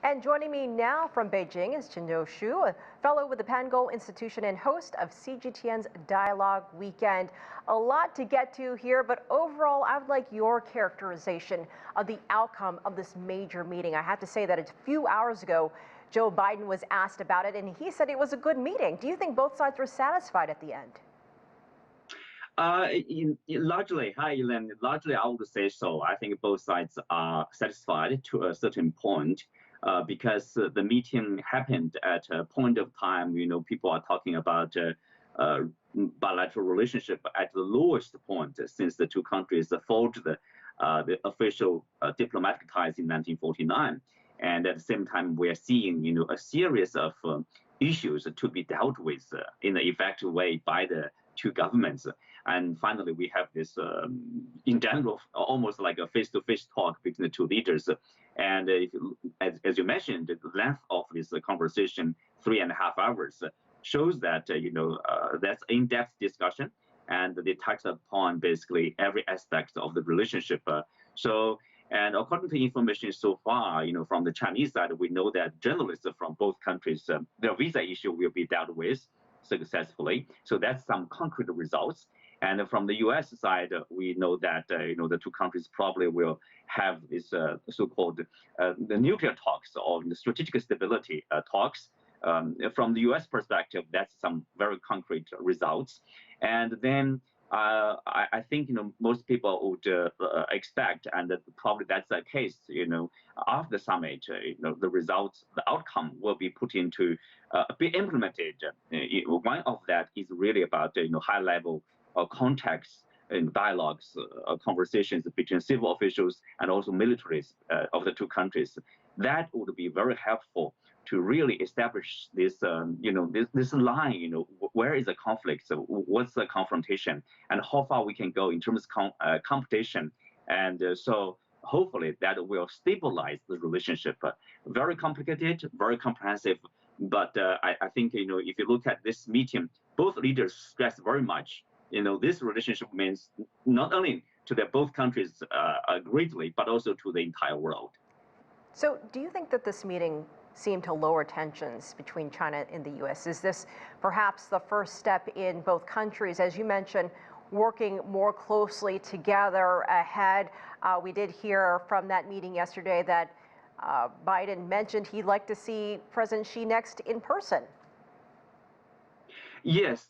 And joining me now from Beijing is Qinduo Xu, a fellow with the Pangoal Institution and host of CGTN's Dialogue Weekend. A lot to get to here, but overall, I would like your characterization of the outcome of this major meeting. I have to say that a few hours ago, Joe Biden was asked about it, and he said it was a good meeting. Do you think both sides were satisfied at the end? Largely, hi Elaine. Largely, I would say so. I think both sides are satisfied to a certain point because the meeting happened at a point of time. People are talking about bilateral relationship at the lowest point since the two countries forged the official diplomatic ties in 1949. And at the same time, we are seeing, a series of issues to be dealt with in an effective way by the two governments. And finally, we have this, in general, almost like a face-to-face talk between the two leaders. And as you mentioned, the length of this conversation, 3.5 hours, shows that, that's in-depth discussion. And they touched upon basically every aspect of the relationship. And according to information so far, from the Chinese side, we know that journalists from both countries, their visa issue will be dealt with successfully. So that's some concrete results. And from the U.S. side, we know that the two countries probably will have this so-called the nuclear talks or the strategic stability talks. From the U.S. perspective, that's some very concrete results. And then I think most people would expect, and probably that's the case. After the summit, the results, the outcome will be put into be implemented. One of that is really about high-level contacts and dialogues, conversations between civil officials and also militaries of the two countries. That would be very helpful to really establish this, this line. Where is the conflict? So what's the confrontation, and how far we can go in terms of competition? And so hopefully that will stabilize the relationship. Very complicated, very comprehensive. But I think if you look at this meeting, both leaders stress very much. This relationship means not only to both countries greatly, but also to the entire world. So do you think that this meeting seemed to lower tensions between China and the U.S.? Is this perhaps the first step in both countries, as you mentioned, working more closely together ahead? We did hear from that meeting yesterday that Biden mentioned he'd like to see President Xi next in person. Yes,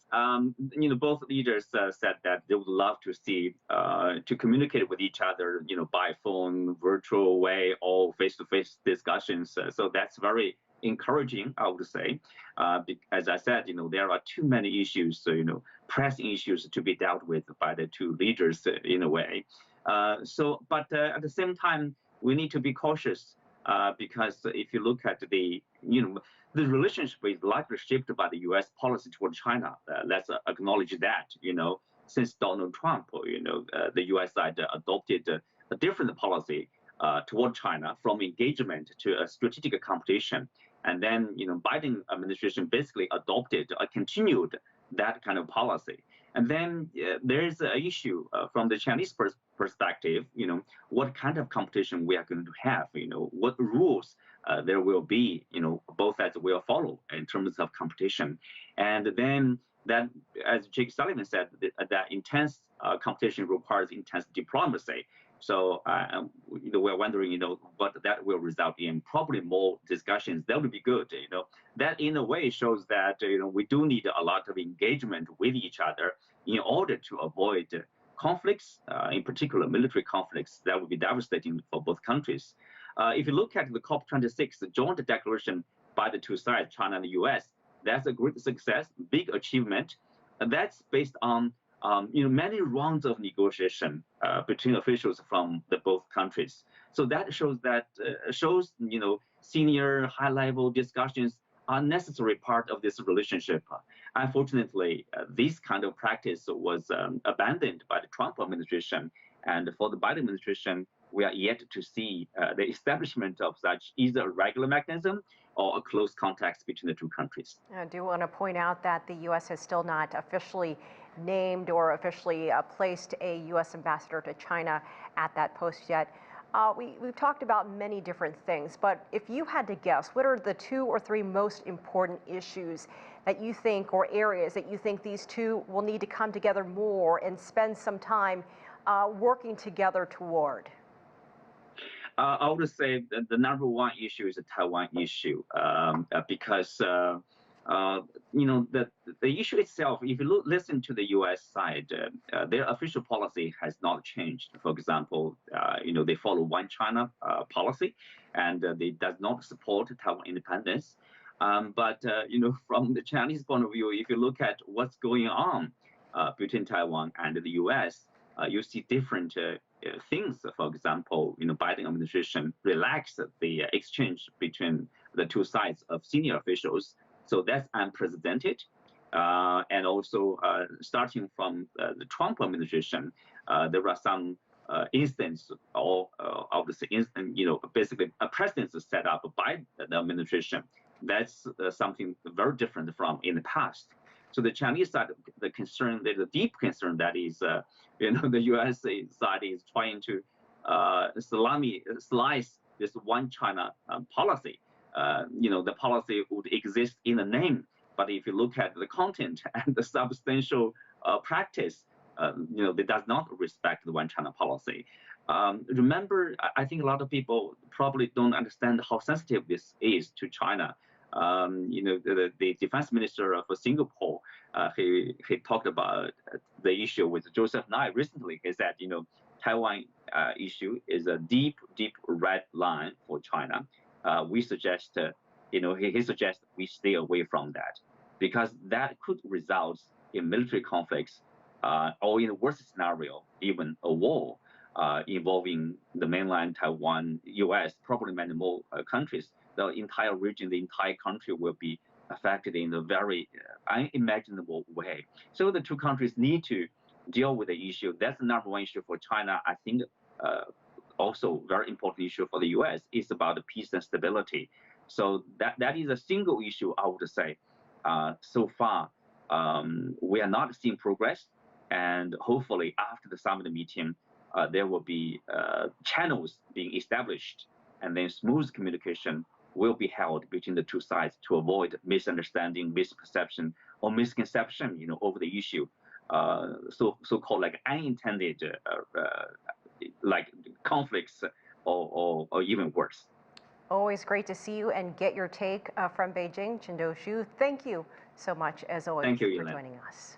both leaders said that they would love to see, to communicate with each other, by phone, virtual way, or face-to-face discussions. So that's very encouraging, I would say. As I said, there are too many issues, pressing issues to be dealt with by the two leaders in a way. But at the same time, we need to be cautious because if you look at the relationship is likely shaped by the U.S. policy toward China. Let's acknowledge that. Since Donald Trump, the U.S. side adopted a different policy toward China, from engagement to a strategic competition. And then, Biden administration basically adopted, continued that kind of policy. And then there is an issue from the Chinese perspective, what kind of competition we are going to have, what rules there will be, both sides will follow in terms of competition. And then that, as Jake Sullivan said, that intense competition requires intense diplomacy. So we're wondering, what that will result in. Probably more discussions. That would be good. That in a way shows that we do need a lot of engagement with each other in order to avoid conflicts, in particular military conflicts that would be devastating for both countries. If you look at the COP26, the joint declaration by the two sides, China and the U.S., that's a great success, big achievement. And that's based on many rounds of negotiation between officials from both countries. So that shows senior, high-level discussions are a necessary part of this relationship. Unfortunately, this kind of practice was abandoned by the Trump administration, and for the Biden administration, we are yet to see the establishment of such either a regular mechanism or a close contact between the two countries. I do want to point out that the U.S. has still not officially named or officially placed a U.S. ambassador to China at that post yet. We've talked about many different things, but if you had to guess, what are the 2 or 3 most important issues that you think, or areas that you think these two will need to come together more and spend some time working together toward? I would say the number one issue is the Taiwan issue, because the issue itself. If you listen to the U.S. side, their official policy has not changed. For example, they follow one China policy, and they does not support Taiwan independence. But from the Chinese point of view, if you look at what's going on between Taiwan and the U.S., you see different things. For example, Biden administration relaxed the exchange between the two sides of senior officials, so that's unprecedented. And also, starting from the Trump administration, there are some instances, or obviously, basically a precedent set up by the administration. That's something very different from in the past. So the Chinese side, the concern, the deep concern that is, the U.S. side is trying to slice this one China policy. The policy would exist in the name, but if you look at the content and the substantial practice, they does not respect the one China policy. Remember, I think a lot of people probably don't understand how sensitive this is to China. The defense minister of Singapore, he talked about the issue with Joseph Nye recently. He said, Taiwan issue is a deep, deep red line for China. We suggest, he suggests we stay away from that, because that could result in military conflicts, or in the worst scenario, even a war involving the mainland Taiwan, U.S., probably many more countries. The entire region, the entire country will be affected in a very unimaginable way. So the two countries need to deal with the issue. That's the number one issue for China. I think also very important issue for the U.S. is about the peace and stability. So that is a single issue, I would say. So far, we are not seeing progress, and hopefully after the summit meeting, there will be channels being established, and then smooth communication will be held between the two sides to avoid misunderstanding, misperception, or misconception, over the issue. So-called like unintended like conflicts, or even worse. Always great to see you and get your take from Beijing. Qinduo Xu, thank you so much, as always, Thank you, for Elaine. joining us.